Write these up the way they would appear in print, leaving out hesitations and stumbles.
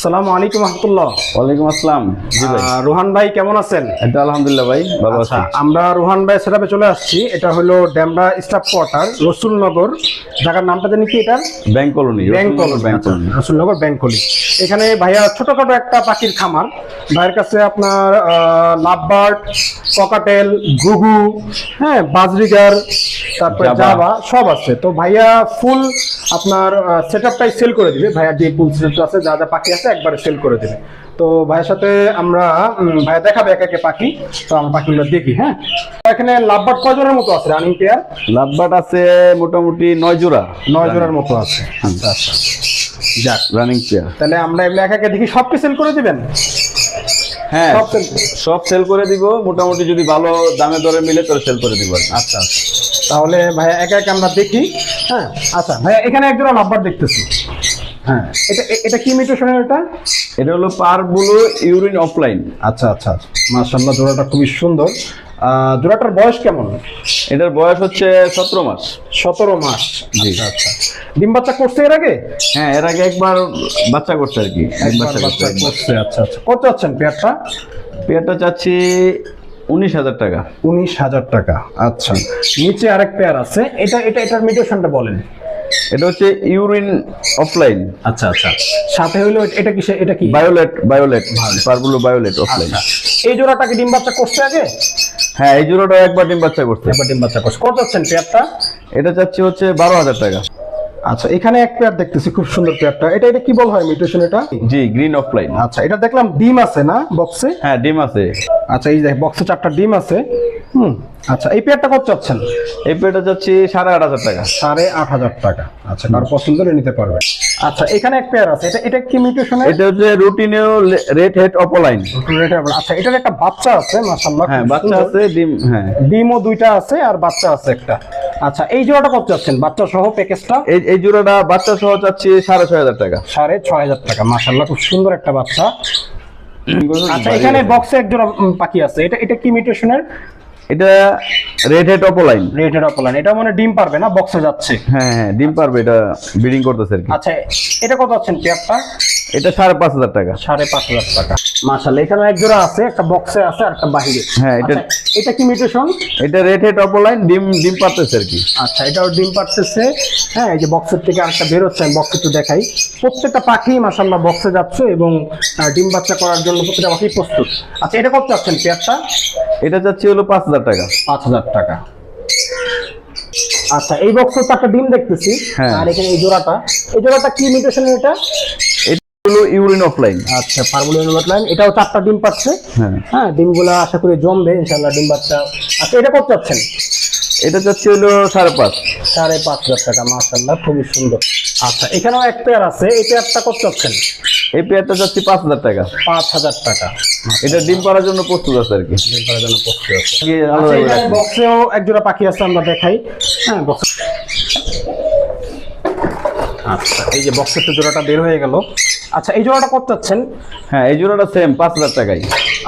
আসসালামু আলাইকুম রহমতুল্লাহ। ওয়ালাইকুম আসসালাম। জি ভাই, রোহান ভাই কেমন আছেন? এটা আলহামদুলিল্লাহ ভাই ভালো আছি। আমরা রোহান ভাই সেটাপে চলে আসছি। এটা হলো ডেমরা স্টাফ কোয়ার্টার, রসুলনগর। জায়গার নামটা জানি কি? এটা bank colony. Rasulnagar bank colony. এখানে ভাইয়া ছোটখাটো একটা পাখির খামার। ভাইয়ের কাছে আপনার লাভবার্ড, ককাটেল, ঘুঘু, হ্যাঁ, বাজরিগার, তারপরে জাভা সব আছে। তো ভাইয়া ফুল আপনার সেটআপটাই সেল করে দিবে। ভাইয়া যে ফুল সেট আছে, যা যা পাখি আছে একবারে সেল করে দিবে। তো ভাইয়ের সাথে আমরা ভাইয়া দেখাবে এক একে পাখি। তো আমরা পাখিগুলো দেখি। হ্যাঁ, এখানে লাভবার্ড কয়জনের মতো আছে রানিং পেয়ার? লাভবার্ড আছে মোটামুটি 9 জোড়া। 9 জোড়ার মতো আছে। আচ্ছা আচ্ছা, যাক রানিং পেয়ার। তাহলে আমরা এগুলো এক একে দেখি। সব কি সেল করে দিবেন? হ্যাঁ, সব সেল করে দিব। মোটামুটি যদি ভালো দামে দরে মিলে তাহলে সেল করে দিব। আচ্ছা আচ্ছা, তাহলে ভাইয়া একে একে আমরা দেখি। হ্যাঁ, আচ্ছা ভাইয়া, এখানে এক জোড়া লাভবার্ড দেখতেছি। হ্যাঁ, এটা কি মিউটেশনের? এটা হলো পারবুলো ইউরিন অফলাইন। আচ্ছা আচ্ছা, মাশাআল্লাহ, জোড়াটা খুবই সুন্দর। জোড়াটার বয়স কেমন? এটার বয়স হচ্ছে 17 মাস। 17 মাস। আচ্ছা আচ্ছা, ডিম বাচ্চা করছে এর আগে? হ্যাঁ, এর আগে একবার বাচ্চা করছে আর কি। বাচ্চা করছে। আচ্ছা আচ্ছা, কত চাচ্ছেন পেয়ারটা? পেয়ারটা চাচ্ছি 19,000 টাকা। 19,000 টাকা। আচ্ছা, নিচে আরেক পেয়ার আছে। এটার মিউটেশনটা বলেন। এটা হচ্ছে ইউরিন অফলাইন। আচ্ছা আচ্ছা, সাথে হইলো এটা কি? বায়োলেট পারবুলো বায়োলেট অফলাইন। এই জোড়াটা কি ডিম বাচ্চা করছে আগে? হ্যাঁ, এই জোড়াটা একবার ডিম বাচ্চা করছে। কত চাচ্ছেন পেয়ারটা? এটা চাচ্ছি হচ্ছে 12,000 টাকা। আচ্ছা, এখানে এক পেয়ার দেখতেছি, খুব সুন্দর পেয়ারটা। এটা কি বল হয় মিউটেশন এটা? জি, গ্রিন অফলাইন। আচ্ছা, এটা দেখলাম ডিম আছে না বক্সে? হ্যাঁ, ডিম আছে। আচ্ছা, এই দেখ বক্সে 4টা ডিম আছে। আচ্ছা, এই পেয়ারটা কত চাচ্ছেন? এই পেয়ারটা যাচ্ছি 8,500 টাকা। 8,500 টাকা। আচ্ছা, কার পছন্দ হলে নিতে পারবে। আচ্ছা, এখানে এক পেয়ার আছে। এটা কি মিউটেশন? এটা হচ্ছে রুটিনেও রেড হেড অপলাইন। আচ্ছা, এটার একটা বাচ্চা আছে মাশাআল্লাহ। হ্যাঁ, বাচ্চা আছে, ডিম। হ্যাঁ, ডিমও 2টা আছে আর বাচ্চা আছে একটা। আচ্ছা, এই জোড়াটা কত চাচ্ছেন বাচ্চা সহ প্যাকেজটা? এই জোড়াটা বাচ্চা সহ চাচ্ছি 6,500 টাকা। 6,500 টাকা। মাশাআল্লাহ, খুব সুন্দর একটা বাচ্চা। আচ্ছা, এখানে বক্সে এক জোড়া পাখি আছে। এটা কি মিউটেশনের? এটা রেড হেড অপলাইন। এটা মানে ডিম পারবে না, বক্সে যাচ্ছে। হ্যাঁ, ডিম পারবে, এটা ব্রিডিং করতেছে আর কি। আচ্ছা, এটা কত আছেন পেয়ারটা? এটা 5,500 টাকা। 5,500 টাকা। মাশাআল্লাহ, এখানে এক জোড়া আছে, একটা বক্সে আছে আর একটা বাইরে। হ্যাঁ, এটা কি মিউটেশন? এটা রেড হেড অপলাইন, ডিম পারতেছে আর কি। আচ্ছা, এটাও ডিম পারতেছে। হ্যাঁ, এই যে বক্সের থেকে আরেকটা বের হচ্ছে, আমি বক্সে একটু দেখাই। প্রত্যেকটা পাখি মাশাআল্লাহ বক্সে যাচ্ছে এবং ডিম বাচ্চা করার জন্য প্রত্যেকটা পাখি প্রস্তুত। আচ্ছা, এটা কত চাচ্ছেন পেয়ারটা? এটা যাচ্ছে হলো 5,000 টাকা। 5,000 টাকা। আচ্ছা, এই বক্সে 4টা ডিম দেখতেছি। আর এখানে এই জোড়াটা কি মিউটেশন? এটা হলো ইউরিন অফলাইন। আচ্ছা, পারবুলো ইউরিন অফলাইন। এটাও 4টা ডিম পাচ্ছে। হ্যাঁ, ডিমগুলো আশা করি জমবে ইনশাআল্লাহ, ডিম বাচ্চা। আচ্ছা, এটা কত চাচ্ছেন? এটা যাচ্ছে হলো 5,500। 5,500 টাকা। মাশাআল্লাহ, খুবই সুন্দর। আচ্ছা, এখানেও এক পেয়ার আছে। এই পেয়ারটা কত চাচ্ছেন? এই পেয়ারটা যাচ্ছে 5,000 টাকা। 5,000 টাকা। এটা ডিম পাড়ার জন্য প্রস্তুত আছে আর কি। ডিম পাড়ার জন্য প্রস্তুত আছে। আচ্ছা, এখানে বক্সেও এক জোড়া পাখি আছে, আমরা দেখাই। হ্যাঁ, বক্স। আচ্ছা, এই যে বক্সের তো জোড়াটা বের হয়ে গেল। আচ্ছা, এই জোড়াটা কত চাচ্ছেন? হ্যাঁ, এই জোড়াটা সেম 5,000 টাকাই।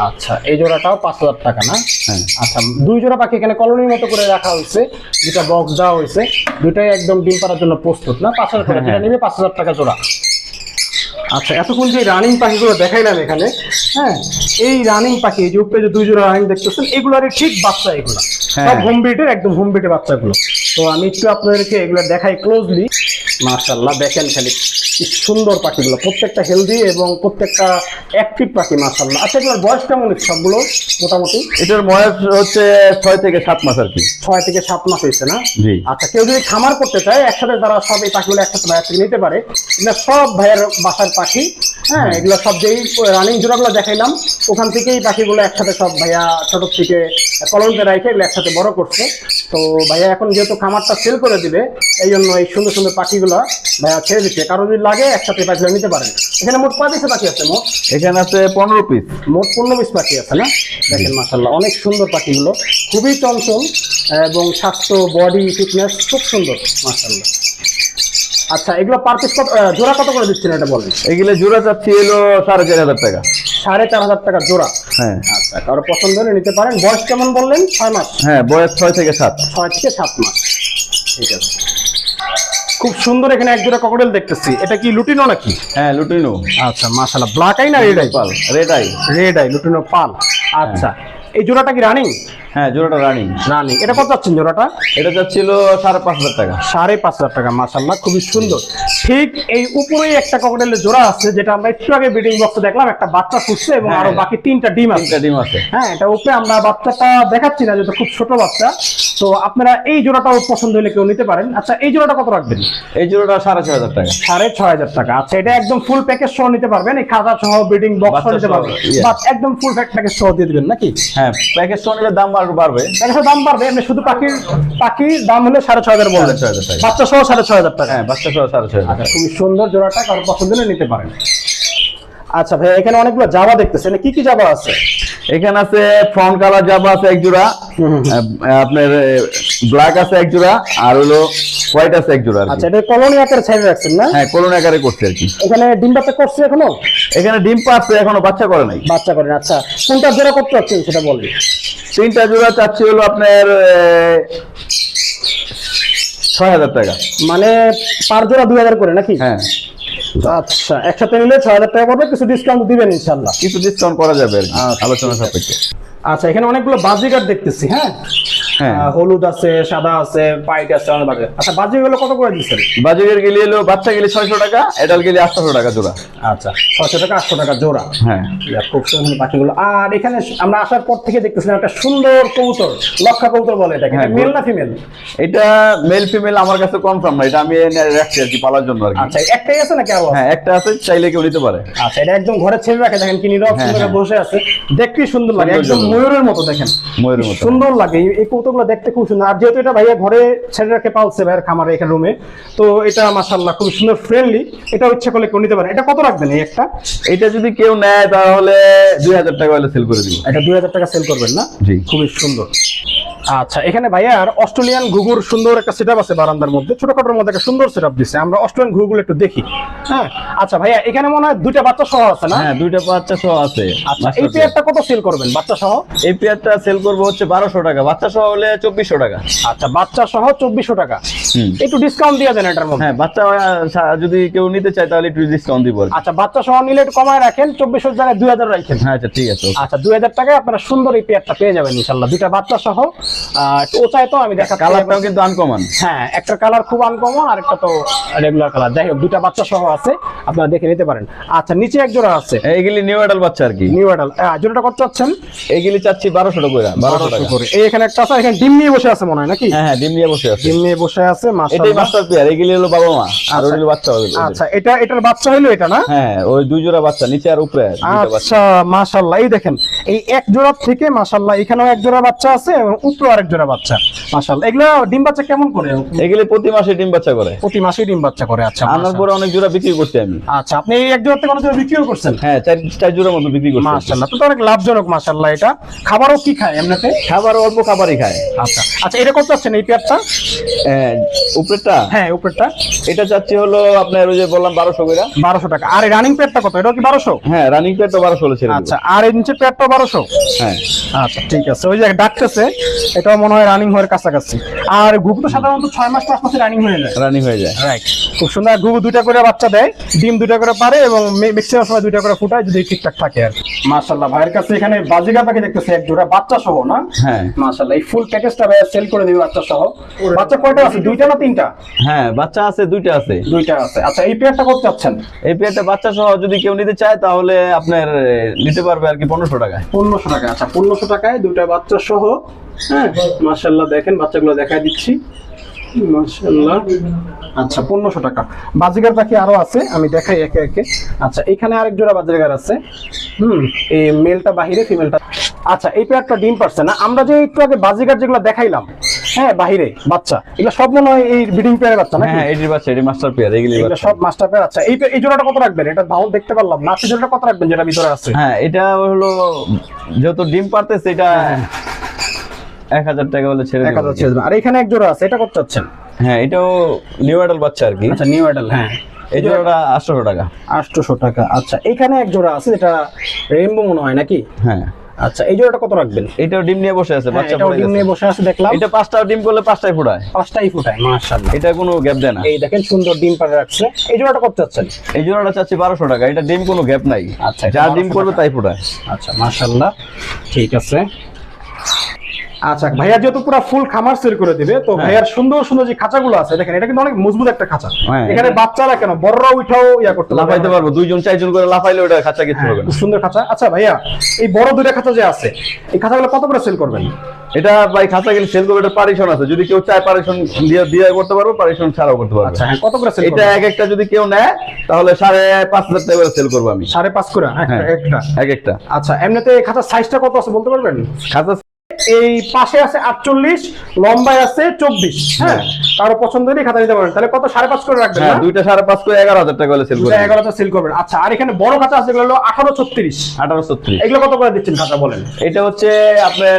আচ্ছা, এই জোড়াটাও 5,000 টাকা না? হ্যাঁ। আচ্ছা, 2 জোড়া পাখি এখানে কলোনির মতো করে রাখা হয়েছে, যেটা বক্স দেওয়া হয়েছে। দুটাই একদম ডিম পাড়ার জন্য প্রস্তুত না? 5,000 টাকা। যেটা নেবে 5,000 টাকা জোড়া। আচ্ছা, এতক্ষণ যে রানিং পাখিগুলো দেখাইলাম এখানে, হ্যাঁ, এই রানিং পাখি, এই যে উপরে যে 2 জোড়া রানিং দেখতেছেন, এগুলোরই ঠিক বাচ্চা। এগুলো সব হোম ব্রিডের, একদম হোম ব্রিডের বাচ্চাগুলো। তো আমি একটু আপনাদেরকে এগুলো দেখাই ক্লোজলি। মাশাআল্লাহ, দেখেন খালি কি সুন্দর পাখিগুলো, প্রত্যেকটা হেলদি এবং প্রত্যেকটা অ্যাক্টিভ পাখি মাশাআল্লাহ। আচ্ছা, এগুলোর বয়স কেমন সবগুলো মোটামুটি? এটার বয়স হচ্ছে 6 থেকে 7 মাস আর কি। 6 থেকে 7 মাস হয়েছে না? জি। আচ্ছা, কেউ যদি খামার করতে চায় একসাথে, তারা সব এই পাখিগুলো একসাথে ভাইয়ার থেকে নিতে পারে। এগুলো সব ভাইয়ের বাসার পাখি। হ্যাঁ, এগুলো সব যেই রানিং জোড়াগুলো দেখাইলাম, ওখান থেকেই পাখিগুলো একসাথে সব ভাইয়া ছোট থেকে কলমতে রাখে এগুলো একসাথে বড় করছে। তো ভাইয়া এখন যেহেতু খামারটা সেল করে দিবে, এই জন্য এই সুন্দর সুন্দর পাখিগুলো ভাইয়া ছেড়ে দিচ্ছে। কারো যদি লাগে একসাথে পাখিগুলো নিতে পারেন। এখানে মোট কয় পিসের পাখি আছে? এখানে আছে 15 পিস। মোট 15 পিস পাখি আছে না? দেখেন মাশাআল্লাহ, অনেক সুন্দর পাখিগুলো, খুবই চঞ্চল এবং স্বাস্থ্য, বডি ফিটনেস খুব সুন্দর মাশাআল্লাহ। আচ্ছা, এগুলো পার পিস জোড়া কত করে দিচ্ছেন এটা বলেন? এগুলো জোড়া চাচ্ছি হলো 4,500 টাকা। 4,500 টাকা জোড়া। হ্যাঁ। আচ্ছা, কারো পছন্দ হলে নিতে পারেন। বয়স কেমন বললেন? 6 মাস। হ্যাঁ, বয়স 6 থেকে 7। 6 থেকে 7 মাস। ঠিক আছে। খুব সুন্দর এখানে এক জোড়া ককটেল দেখতেছি, এটা কি লুটিনো নাকি? হ্যাঁ লুটিনো। আচ্ছা মাশাআল্লাহ, ব্ল্যাক আই না রেড আই? পাল, red eye. Red eye lutino পাল। আচ্ছা এই জোড়াটা কি রানিং? হ্যাঁ জোড়াটা রানিং। রানিং। এটা কত যাচ্ছেন জোড়াটা? এটা যাচ্ছিল 5,500 টাকা। 5,500 টাকা। মাশাআল্লাহ খুবই সুন্দর। ঠিক এই উপরেই একটা ককটেলের জোড়া আছে যেটা আমরা একটু আগে ব্রিডিং বক্সে দেখলাম, একটা বাচ্চা ফুটছে এবং আরো বাকি 3টা ডিম আছে। 3টা ডিম আছে। হ্যাঁ এটা উপরে আমরা বাচ্চাটা দেখাচ্ছি না যেহেতু খুব ছোট বাচ্চা, তো আপনারা এই জোড়াটাও পছন্দ হলে কেউ নিতে পারেন। আচ্ছা এই জোড়াটা কত রাখবেন? এই জোড়াটা 6,500 টাকা। 6,500 টাকা। আচ্ছা এটা একদম ফুল প্যাকেজ সহ নিতে পারবেন, এই খাঁচা সহ ব্রিডিং বক্স সহ নিতে পারবেন, বাট একদম ফুল প্যাকেজ সহ দিয়ে দিবেন নাকি? হ্যাঁ প্যাকেজ সহ নিলে দাম আরো বাড়বে। প্যাকেজের দাম বাড়বে, এমনি শুধু পাখির দাম হলো 6,500 বললেন। 6,500 টাকা। বাচ্চা সহ 6,500 টাকা। হ্যাঁ বাচ্চা সহ 6,500 টাকা। খুবই সুন্দর জোড়াটা, কারো পছন্দ হলে নিতে পারেন। আচ্ছা ভাই এখানে অনেকগুলো জাবা দেখতেছেন, কি কি জাবা আছে? এখানে আছে ফ্রন্ট কালার জাবা আছে এক জোড়া, আপনার ব্ল্যাক আছে এক জোড়া, আর হলো হোয়াইট আছে এক জোড়া। আচ্ছা এটা কলোনি আকারে সাইডে রাখছেন না? হ্যাঁ কলোনি আকারে করছে আর কি। এখানে ডিম বাচ্চা করছে এখনো? এখানে ডিম পাচ্ছে, এখনো বাচ্চা করে নাই। বাচ্চা করেন। আচ্ছা কোনটা জোড়া করতে চাচ্ছেন সেটা বলবেন। 3টা জোড়া চাচ্ছি হলো আপনার 6,000 টাকা। মানে পার জোড়া 2,000 করে নাকি? হ্যাঁ। আচ্ছা একসাথে নিলে 6,000 টাকা পড়বে, কিছু ডিসকাউন্ট দিবেন ইনশাআল্লাহ? কিছু ডিসকাউন্ট করা যাবে আর কি, আলোচনা সাপেক্ষে। আচ্ছা এখানে অনেকগুলো বাজিগার দেখতেছি। হ্যাঁ হ্যাঁ হলুদ আছে, সাদা আছে, হোয়াইট আছে, অনেক বাজিগার। আচ্ছা বাজিগুলো কত করে দিচ্ছেন? বাজিকের গেলে হলো বাচ্চা গেলে 600 টাকা, এটাল গেলে 800 টাকা জোড়া। আচ্ছা 600 টাকা 800 টাকা জোড়া। হ্যাঁ খুব সুন্দর পাখিগুলো। আর এখানে আমরা আসার পর থেকে দেখতেছিলাম একটা সুন্দর কবুতর, লক্ষা কবুতর বলে এটাকে, এটা মেল না ফিমেল? এটা মেল ফিমেল আমার কাছে কনফার্ম না, এটা আমি এনে রাখছি আর কি পালার জন্য আর কি। আচ্ছা একটাই আছে নাকি আরো? হ্যাঁ একটা আছে, চাইলে কেউ নিতে পারে। আচ্ছা এটা একদম ঘরে ছেড়ে রাখে, দেখেন কি নীরব সুন্দর বসে আছে, দেখতে সুন্দর লাগে, একদম ময়ূরের মতো। দেখেন ময়ূরের মতো সুন্দর লাগে এই কবুতরগুলো দেখতে, খুব সুন্দর। আর যেহেতু এটা ভাইয়া ঘরে ছেড়ে রাখে পালছে ভাইয়ের খামারে এখানে রুমে, তো এটা মাশাআল্লাহ খুব সুন্দর ফ্রেন্ডলি। এটা ইচ্ছা করলে কেউ নিতে পারে। এটা কত রাখবেন এই একটা? এটা যদি কেউ নেয় তাহলে 2,000 টাকা হলে সেল করে দিব। এটা 2,000 টাকা সেল করবেন না? জি খুবই সুন্দর। আচ্ছা এখানে ভাইয়ার অস্ট্রেলিয়ান ঘুঘুর সুন্দর একটা সেটআপ আছে বারান্দার মধ্যে, ছোটখাটোর মধ্যে একটা সুন্দর সেটআপ দিচ্ছে। আমরা অস্ট্রেলিয়ান ঘুঘুগুলো একটু দেখি। হ্যাঁ আচ্ছা ভাইয়া এখানে মনে হয় 2টা বাচ্চা সহ আছে না? হ্যাঁ 2টা বাচ্চা সহ আছে। আচ্ছা এই পেয়ারটা কত সেল করবেন বাচ্চা সহ? এই পেয়ারটা সেল করব হচ্ছে 1,200 টাকা, বাচ্চা সহ হলে 2,400 টাকা। আচ্ছা বাচ্চা সহ 2,400 টাকা। একটু ডিসকাউন্ট দিয়ে দেন এটার মধ্যে। হ্যাঁ বাচ্চা যদি কেউ নিতে চায় তাহলে একটু ডিসকাউন্ট দিব। আচ্ছা বাচ্চা সহ নিলে একটু কমায় রাখেন, 2,400 জায়গায় 2,000 রাখেন। হ্যাঁ আচ্ছা ঠিক আছে। আচ্ছা 2,000 টাকায় আপনারা সুন্দর এই পেয়ারটা পেয়ে যাবেন ইনশাআল্লাহ, 2টা বাচ্চা সহ। একটু ওচাই তো আমি দেখা, কালারটাও কিন্তু আনকমন। হ্যাঁ একটা কালার খুব আনকমন, আর একটা তো রেগুলার কালার। যাই হোক 2টা বাচ্চা সহ আছে, আপনারা দেখে নিতে পারেন। আচ্ছা নিচে এক জোড়া আছে, এইগুলি নিউ অ্যাডাল বাচ্চা আর কি। New adult. জোড়াটা কত চাচ্ছেন? এইগুলি চাচ্ছি 1,200 করে। 1,200 টাকা করে। এই এখানে একটা আছে, এখানে ডিম নিয়ে বসে আছে মনে হয় নাকি? হ্যাঁ ডিম নিয়ে বসে আছে। ডিম নিয়ে বসে আছে এটাই মাশাআল্লাহ। মাস্টার পেয়ার, এইগুলি হলো বাবা মা আর ওইগুলি বাচ্চা হবে। আচ্ছা এটার বাচ্চা হলো এটা না? হ্যাঁ ওই 2 জোড়া বাচ্চা, নিচে আর উপরে 2টা বাচ্চা। আচ্ছা মাশাআল্লাহ এই দেখেন এই এক জোড়া থেকে মাশাআল্লাহ এখানেও এক জোড়া বাচ্চা আছে এবং উপরে আরেক জোড়া বাচ্চা। মাশাআল্লাহ এগুলো ডিম বাচ্চা কেমন করে? এগুলি প্রতি মাসে ডিম বাচ্চা করে। প্রতি মাসে ডিম বাচ্চা করে। আচ্ছা আনার পরে অনেক জোড়া বিক্রি করছি আমি। আচ্ছা আপনি এই এক জোড়া থেকে অনেক জোড়া বিক্রিও করছেন? হ্যাঁ 4 জোড়ার মতো বিক্রি করছি। মাশাআল্লাহ তো অনেক লাভজনক মাশাআল্লাহ। এটা খাবারও কি খায় এমনিতে? খাবার অল্প খাবারই খায়। আচ্ছা আচ্ছা এটা কত চাচ্ছেন এই পেয়ারটা? উপরেরটা? হ্যাঁ উপরেরটা। এটা চাচ্ছি হলো আপনার ওই যে বললাম 1,200 করে। 1,200 টাকা। আর এই রানিং পেয়ারটা কত? এটা কি 1,200? হ্যাঁ রানিং পেয়ারটা 1,200 হলে ছেড়ে দেব। আচ্ছা আর এই নিচে পেয়ারটা 1,200? হ্যাঁ আচ্ছা ঠিক আছে। ওই যে ডাকতেছে এটাও মনে হয় রানিং হওয়ার কাছাকাছি। আর ঘুঘু তো সাধারণত 6 মাস 5 মাসে রানিং হয়ে যায়। রানিং হয়ে যায়। রাইট। খুব সুন্দর। ঘুঘু 2টা করে বাচ্চা দেয়, ডিম 2টা করে পারে এবং ম্যাক্সিমাম সময় 2টা করে ফুটায় যদি ঠিকঠাক থাকে আর কি। মাশাআল্লাহ ভাইয়ের কাছে এখানে বাজিগার পাখি দেখতেছি এক জোড়া বাচ্চা সহ না? হ্যাঁ মাশাআল্লাহ এই ফুল প্যাকেজটা ভাইয়া সেল করে দিবে বাচ্চা সহ। বাচ্চা কয়টা আছে? 2টা না 3টা? হ্যাঁ বাচ্চা আছে 2টা আছে। 2টা আছে। আচ্ছা এই পেয়ারটা কত চাচ্ছেন? এই পেয়ারটা বাচ্চা সহ যদি কেউ নিতে চায় তাহলে আপনার নিতে পারবে আর কি 1,500 টাকা। 1,500 টাকা। আচ্ছা 1,500 টাকায় 2টা বাচ্চা সহ। হ্যাঁ মাশাআল্লাহ দেখেন বাচ্চাগুলো দেখাই দিচ্ছি মাশাআল্লাহ। আচ্ছা 1,500 টাকা। বাজিগার পাখি আরো আছে, আমি দেখাই একে একে। আচ্ছা এখানে আরেক জোড়া বাজিগার আছে। এই মেলটা বাহিরে, ফিমেলটা। আচ্ছা এই পেয়ারটা ডিম পারছে না? আমরা যে একটু আগে বাজিগার যেগুলো দেখাইলাম, হ্যাঁ বাহিরে বাচ্চা, এগুলো সব মনে হয় এই ব্রিডিং পেয়ারের বাচ্চা নাকি? হ্যাঁ এটির বাচ্চা, এটি মাস্টার পেয়ার। এগুলি এগুলো সব মাস্টার পেয়ার। আচ্ছা এই জোড়াটা কত রাখবেন? এটা ভালো দেখতে পারলাম না, সেই জোড়াটা কত রাখবেন যেটা ভিতরে আছে? হ্যাঁ এটা হলো যেহেতু ডিম পারতেছে এটা 1,000 টাকা হলে ছেড়ে দেব। 1,000 ছেড়ে দেবেন। আর এখানে এক জোড়া আছে, এটা কত চাচ্ছেন? হ্যাঁ এটাও নিউ অ্যাডাল বাচ্চা আর কি। আচ্ছা নিউ অ্যাডাল। হ্যাঁ এই জোড়াটা 800 টাকা। 800 টাকা। আচ্ছা এখানে এক জোড়া আছে যেটা রেইনবো মনে হয় নাকি? হ্যাঁ আচ্ছা, এই জোড়াটা কত রাখবেন? এটাও ডিম নিয়ে বসে আছে, বাচ্চা এটাও পড়ে ডিম গেছে। নিয়ে বসে আছে দেখলাম। এটা 5টা ডিম করলে 5টাই ফোটায়। 5টাই ফুটায়, মাশাআল্লাহ। এটা কোনো গ্যাপ দেয় না। এই দেখেন সুন্দর ডিম পাড়ে রাখছে। এই জোড়াটা কত চাচ্ছেন? এই জোড়াটা চাচ্ছি 1200 টাকা। এটা ডিম কোনো গ্যাপ নাই, আচ্ছা, যা ডিম করবে তাই ফোটায়। আচ্ছা, মাশাআল্লাহ, ঠিক আছে। আচ্ছা ভাইয়া যেহেতু পুরো ফুল খামার সেল করে দিবে, তো ভাইয়ার সুন্দর সুন্দর যে খাঁচাগুলো আছে দেখেন, এটা কিন্তু অনেক মজবুত একটা খাঁচা। হ্যাঁ। এখানে বাচ্চারা কেন, বড়রা উঠাও ইয়া করতে পারবে, লাফাইতে পারবো, 2জন 4জন করে লাফাইলে ওটা খাঁচা কিছু হবে না। খুব সুন্দর খাঁচা। আচ্ছা ভাইয়া, এই বড় দুইটা খাঁচা যে আছে, এই খাঁচাগুলো কত করে সেল করবেন? এটা ভাই খাঁচা গেলে সেল করবে, এটা পারিশন আছে, যদি কেউ চায় পারিশন দিয়ে করতে পারবো, পারিশন ছাড়াও করতে পারবো। আচ্ছা হ্যাঁ, কত করে সেল এটা করবেন? এক একটা যদি কেউ নেয় তাহলে 5,500 টাকা করে সেল করবো আমি। 5.5 করে হ্যাঁ, একটা? এক একটা। আচ্ছা, এমনিতে এই খাঁচার সাইজটা কত আছে বলতে পারবেন? খাঁচা এই পাশে আছে 48, লম্বায় আছে 24। হ্যাঁ, কারো পছন্দ হলে খাতা নিতে পারেন। তাহলে কত, 5.5 করে রাখবেন? হ্যাঁ, না? দুইটা 5.5 করে 11,000 টাকা করে সেল করবো। 11টা সেল করবেন। আচ্ছা, আর এখানে বড় খাঁচা আছে, এগুলো হলো 1836। 1830। এগুলো কত করে দিচ্ছেন খাঁচা বলেন? এটা হচ্ছে আপনার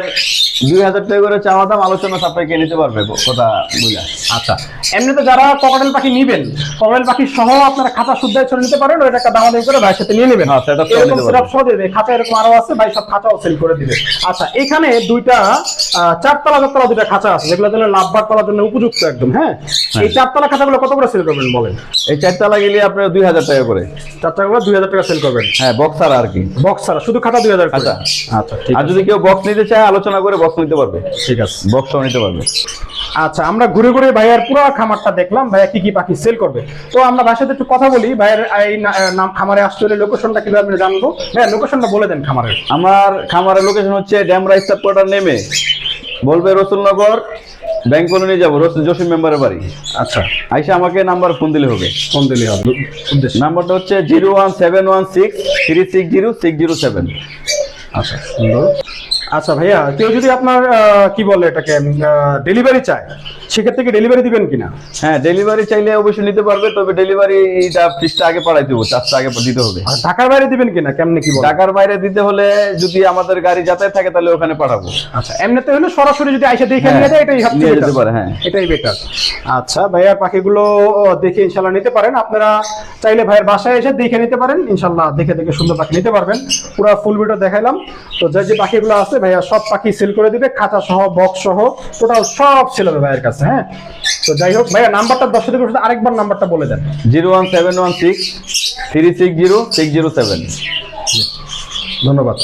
2000 টাকা করে চাওয়া দাম, আলোচনা সাপেক্ষে নিতে পারবে কথা বুঝা। আচ্ছা, এমনিতে যারা ককাটেল পাখি নিবেন, ককাটেল পাখি সহ আপনারা খাঁচা শুদ্ধায় ছেড়ে নিতে পারেন, ওইটা একটা দামাদামি করে ভাইয়ের সাথে নিয়ে নেবেন। হ্যাঁ, setup সহ এরকম নিতে setup সহ দিয়ে দেবে। খাঁচা এরকম আরো আছে, ভাই সব খাঁচাও সেল করে দিবে। আচ্ছা, এখানে দুইটা 4তলা দুইটা খাঁচা আছে, যেগুলো জন্য লাভবার করার জন্য উপযুক্ত একদম। হ্যাঁ, এই 4তলা খাঁচাগুলো কত করে সেল করবেন বলেন? এই 4তলা গেলে আপনার 2000 টাকা করে। 4তলাগুলো 2000 টাকা সেল করবেন। হ্যাঁ, বক্স ছাড়া আর কি। বক্স ছাড়া, শুধু খাঁচা 2000 করে। খাঁচা। আচ্ছা, ঠিক আর আছে, যদি কেউ বক্স নিতে চায় আলোচনা করে বক্স নিতে পারবে। ঠিক আছে। বক্সও নিতে পারবে। আচ্ছা, আমরা ঘুরে ঘুরে ভাইয়ার পুরো খামারটা দেখলাম, ভাইয়া কি কি পাখি সেল করবে। তো আমরা ভাইয়ের সাথে একটু কথা বলি, ভাইয়ের এই নাম খামারে আসতে হলে লোকেশনটা কিভাবে আমরা জানবো? ভাইয়া লোকেশনটা বলে দেন খামারের। আমার খামারের লোকেশন হচ্ছে ড্যামরা স্টাফ কোয়ার্টার নেমে বলবে রসুলনগর ব্যাংক কলোনি যাবো, জসিম মেম্বারের বাড়ি। আচ্ছা, আইসা আমাকে নাম্বার ফোন দিলে হবে। ফোন দিলে হবে। উদ্দেশ্য? নাম্বারটা হচ্ছে 01716360607। আচ্ছা, সুন্দর। আচ্ছা ভাইয়া, কেউ যদি আপনার কি বলে এটাকে ডেলিভারি চায়, সেক্ষেত্রে কি ডেলিভারি দিবেন কিনা? হ্যাঁ, ডেলিভারি চাইলে অবশ্যই নিতে পারবে, তবে ডেলিভারিটা ফিসটা আগে পাঠাইতে হবে, চার্জটা আগে দিতে হবে। আর ঢাকার বাইরে দিবেন কিনা, কেমনে কি বলেন? ঢাকার বাইরে দিতে হলে যদি আমাদের গাড়ি যাতায়াত থাকে তাহলে ওখানে পাঠাবো। আচ্ছা, এমনিতে হলে সরাসরি যদি আইসা দেখে হ্যাঁ, নিয়ে যায়, এটাই নিয়ে সবচেয়ে যেতে better। পারে, হ্যাঁ। এটাই বেটার। আচ্ছা ভাইয়ার পাখিগুলো দেখে ইনশাল্লাহ নিতে পারেন। আপনারা চাইলে ভাইয়ের বাসায় এসে দেখে নিতে পারেন, ইনশাল্লাহ দেখে দেখে সুন্দর পাখি নিতে পারবেন। পুরো ফুল ভিডিও দেখাইলাম। তো যে পাখিগুলো আছে ভাইয়া সব পাখি সেল করে দিবে, খাঁচা সহ, বক্স সহ, টোটাল সব সেল হবে ভাইয়ের কাছে। হ্যাঁ, তো যাই হোক ভাইয়া, নাম্বারটা দর্শকদের সাথে আরেকবার নাম্বারটা বলে দেন। 01716360607। ধন্যবাদ।